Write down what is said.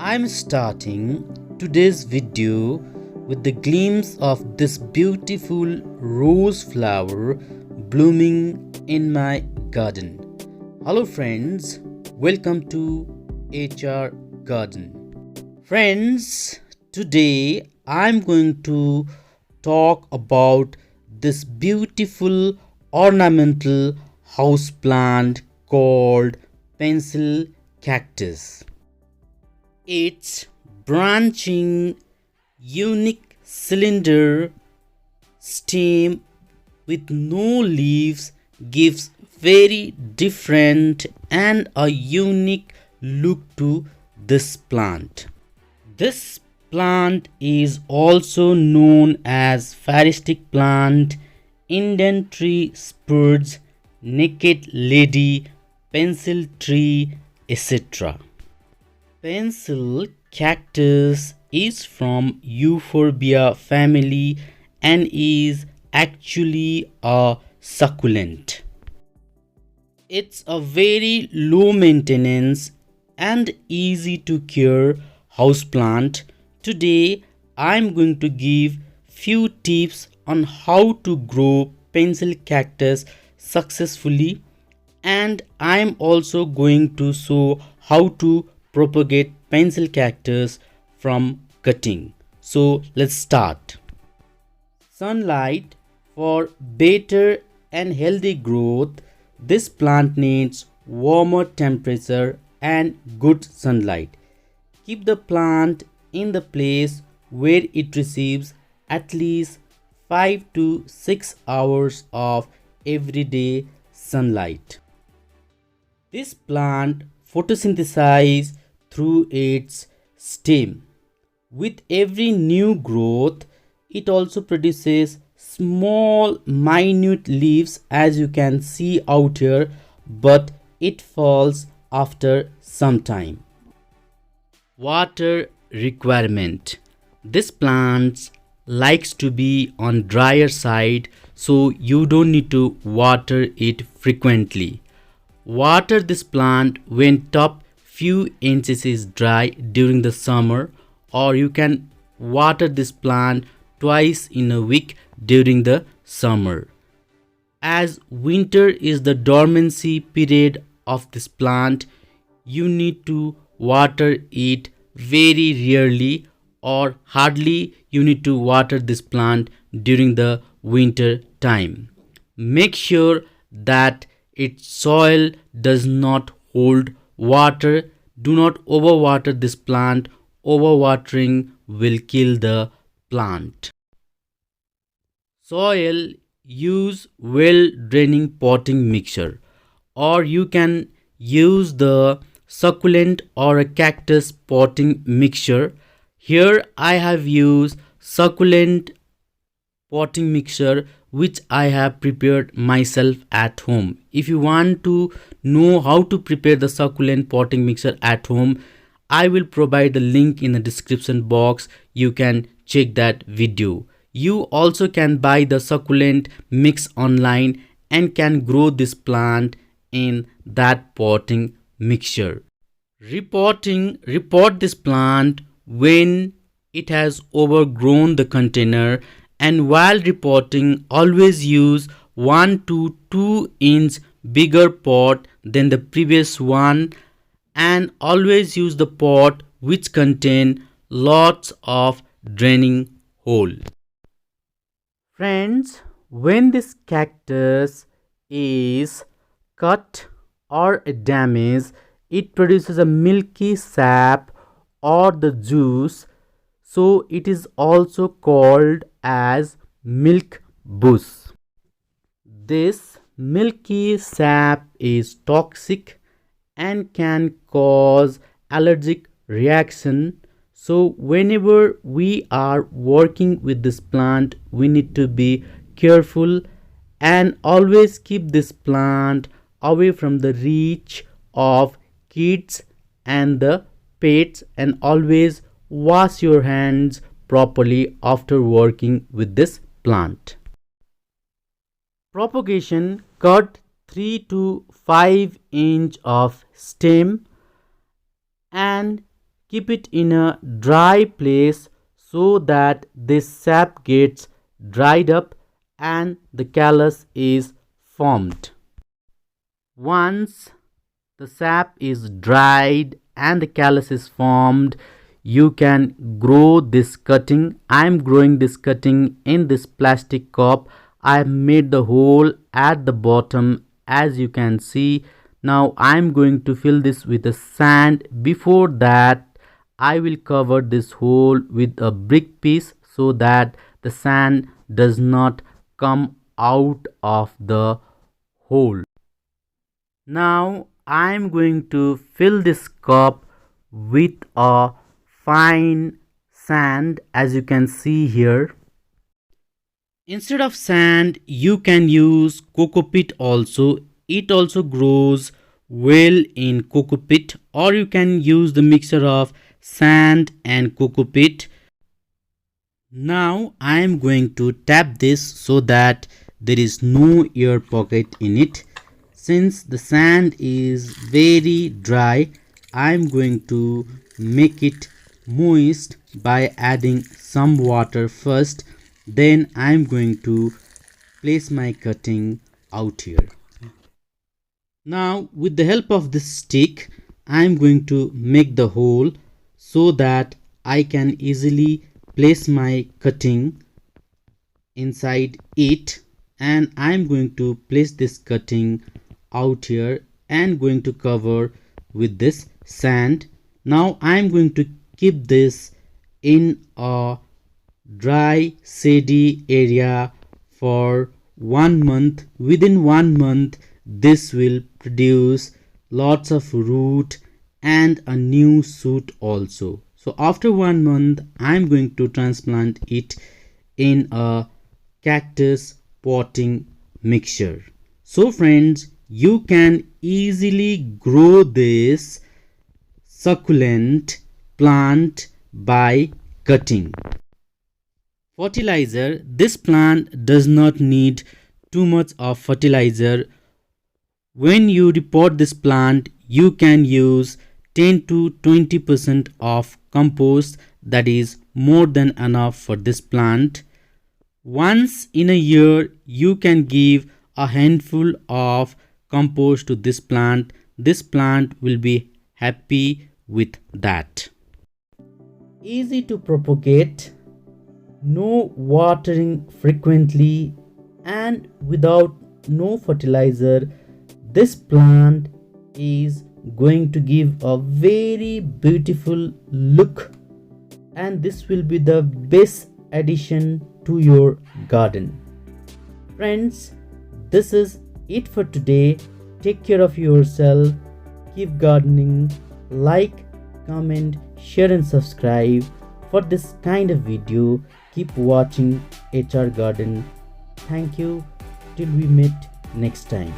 I'm starting today's video with the glimpse of this beautiful rose flower blooming in my garden. Hello friends, welcome to HR Garden. Friends, today I'm going to talk about this beautiful ornamental house plant called pencil cactus. Its branching, unique cylinder stem with no leaves gives very different and a unique look to this plant. This plant is also known as pharistic plant, Indian tree spurge, naked lady, pencil tree, etc. Pencil cactus is from Euphoria family and is actually a succulent. It's a very low maintenance and easy to care houseplant. Today I'm going to give few tips on how to grow pencil cactus successfully, and I'm also going to show how to propagate pencil cactus from cutting. So let's start. Sunlight for better and healthy growth. This plant needs warmer temperature and good sunlight. Keep the plant in the place where it receives at least 5 to 6 hours of everyday sunlight. This plant photosynthesizes through its stem. With every new growth, it also produces small minute leaves, as you can see out here, but it falls after some time. Water requirement. This plant likes to be on drier side, so you don't need to water it frequently. Water this plant when top few inches is dry during the summer, or you can water this plant twice in a week during the summer. As winter is the dormancy period of this plant, you need to water it very rarely, or hardly you need to water this plant during the winter time. Make sure that its soil does not hold water. Do not overwater this plant. Overwatering will kill the plant. Soil, use well draining potting mixture, or you can use the succulent or a cactus potting mixture. Here I have used succulent potting mixture which I have prepared myself at home. If you want to know how to prepare the succulent potting mixture at home, I will provide the link in the description box. You can check that video. You also can buy the succulent mix online and can grow this plant in that potting mixture. Report this plant when it has overgrown the container, and while repotting, always use 1 to 2 inch bigger pot than the previous one, and always use the pot which contain lots of draining hole. Friends, when this cactus is cut or damaged, it produces a milky sap or the juice, so it is also called as Milkbush. This milky sap is toxic and can cause allergic reaction. So whenever we are working with this plant, we need to be careful and always keep this plant away from the reach of kids and the pets, and always wash your hands properly after working with this plant. Propagation: cut 3 to 5 inch of stem and keep it in a dry place so that this sap gets dried up and the callus is formed. Once the sap is dried and the callus is formed, you can grow this cutting. I am growing this cutting in this plastic cup. I have made the hole at the bottom, as you can see. Now I am going to fill this with the sand. Before that, I will cover this hole with a brick piece so that the sand does not come out of the hole. Now I am going to fill this cup with a fine sand, as you can see here. Instead of sand, you can use coco peat also. It also grows well in coco peat, or you can use the mixture of sand and coco peat. Now I am going to tap this so that there is no air pocket in it. Since the sand is very dry, I am going to make it moist by adding some water first. Then I am going to place my cutting out here. Now with the help of this stick, I am going to make the hole so that I can easily place my cutting inside it, and I am going to place this cutting out here and going to cover with this sand. Now I am going to keep this in a dry shady area for 1 month. Within 1 month, this will produce lots of root and a new shoot also. So after 1 month, I am going to transplant it in a cactus potting mixture. So friends, you can easily grow this succulent plant by cutting. Fertilizer. This plant does not need too much of fertilizer. When you repot this plant, you can use 10 to 20% of compost. That is more than enough for this plant. Once in a year, you can give a handful of compost to this plant. This plant will be happy with that. Easy to propagate, no watering frequently, and without no fertilizer, this plant is going to give a very beautiful look, and this will be the best addition to your garden. Friends, this is it for today. Take care of yourself, keep gardening, like, comment, share and subscribe for this kind of video. Keep watching HR Garden. Thank you. Till we meet next time.